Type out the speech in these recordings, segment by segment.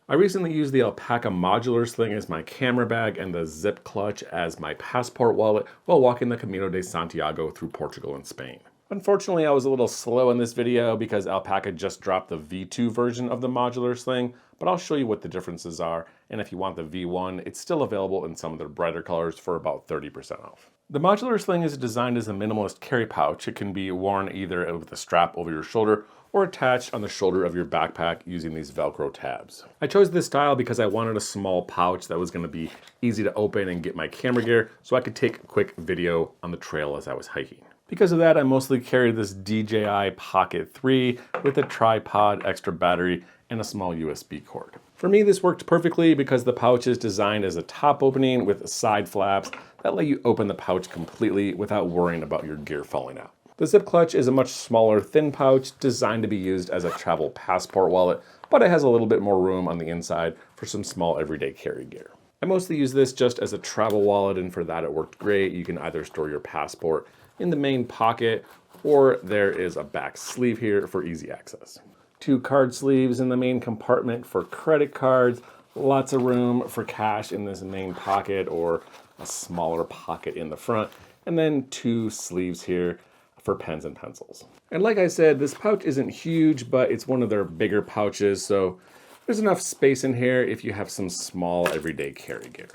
I recently used the Alpaka Modular Sling as my camera bag and the zip clutch as my passport wallet while walking the Camino de Santiago through Portugal and Spain. Unfortunately, I was a little slow in this video because Alpaka just dropped the V2 version of the modular sling, but I'll show you what the differences are, and if you want the V1, it's still available in some of their brighter colors for about 30% off. The modular sling is designed as a minimalist carry pouch. It can be worn either with a strap over your shoulder or attached on the shoulder of your backpack using these Velcro tabs. I chose this style because I wanted a small pouch that was going to be easy to open and get my camera gear so I could take a quick video on the trail as I was hiking. Because of that, I mostly carried this DJI Pocket 3 with a tripod, extra battery, and a small USB cord. For me, this worked perfectly because the pouch is designed as a top opening with side flaps that let you open the pouch completely without worrying about your gear falling out. The zip clutch is a much smaller, thin pouch designed to be used as a travel passport wallet, but it has a little bit more room on the inside for some small everyday carry gear. I mostly use this just as a travel wallet, and for that it worked great. You can either store your passport in the main pocket, or there is a back sleeve here for easy access. 2 card sleeves in the main compartment for credit cards, lots of room for cash in this main pocket or a smaller pocket in the front, and then 2 sleeves here for pens and pencils. And like I said, this pouch isn't huge, but it's one of their bigger pouches, so there's enough space in here if you have some small everyday carry gear.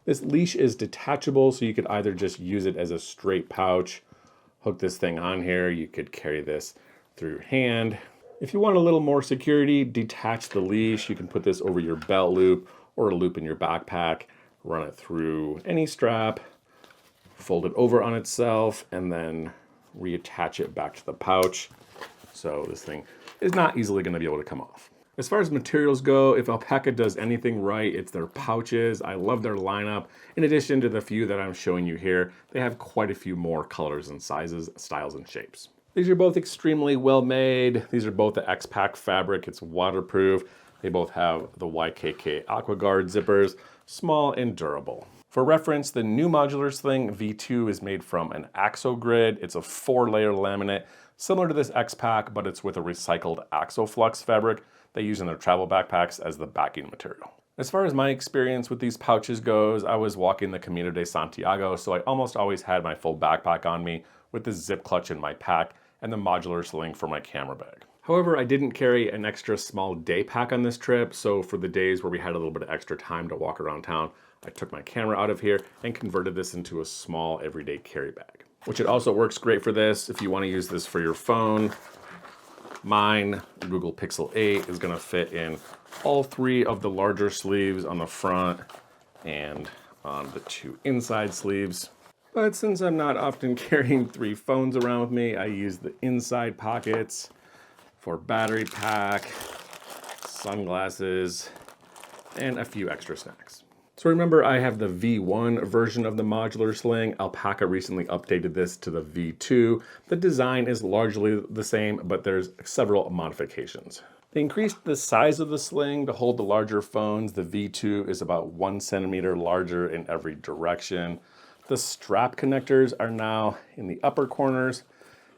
This leash is detachable, so you could either just use it as a straight pouch, hook this thing on here, you could carry this through your hand. If you want a little more security, detach the leash. You can put this over your belt loop or a loop in your backpack, run it through any strap, fold it over on itself, and then reattach it back to the pouch. So this thing is not easily going to be able to come off. As far as materials go, if Alpaka does anything right, it's their pouches. I love their lineup. In addition to the few that I'm showing you here, they have quite a few more colors and sizes, styles, and shapes. These are both extremely well made. These are both the X-Pac fabric. It's waterproof. They both have the YKK AquaGuard zippers, small and durable. For reference, the new modular sling V2 is made from an axle grid. It's a 4-layer laminate, similar to this X-Pac, but it's with a recycled Axoflux fabric they use in their travel backpacks as the backing material. As far as my experience with these pouches goes, I was walking the Camino de Santiago, so I almost always had my full backpack on me with the zip clutch in my pack and the modular sling for my camera bag. However, I didn't carry an extra small day pack on this trip, so for the days where we had a little bit of extra time to walk around town, I took my camera out of here and converted this into a small everyday carry bag, which it also works great for this if you want to use this for your phone. Mine, Google Pixel 8, is going to fit in all 3 of the larger sleeves on the front and on the 2 inside sleeves. But since I'm not often carrying 3 phones around with me, I use the inside pockets for battery pack, sunglasses, and a few extra snacks. So remember, I have the V1 version of the modular sling. Alpaka recently updated this to the V2. The design is largely the same, but there's several modifications. They increased the size of the sling to hold the larger phones. The V2 is about 1 centimeter larger in every direction. The strap connectors are now in the upper corners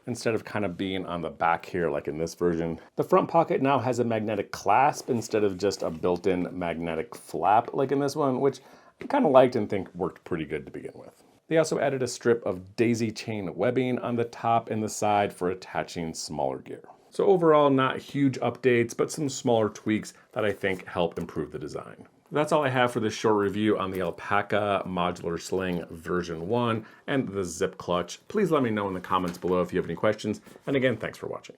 instead of kind of being on the back here like in this version. The front pocket now has a magnetic clasp instead of just a built-in magnetic flap like in this one, which I kind of liked and think worked pretty good to begin with. They also added a strip of daisy chain webbing on the top and the side for attaching smaller gear. So overall, not huge updates, but some smaller tweaks that I think help improve the design. That's all I have for this short review on the Alpaka Modular Sling version 1 and the zip clutch. Please let me know in the comments below if you have any questions. And again, thanks for watching.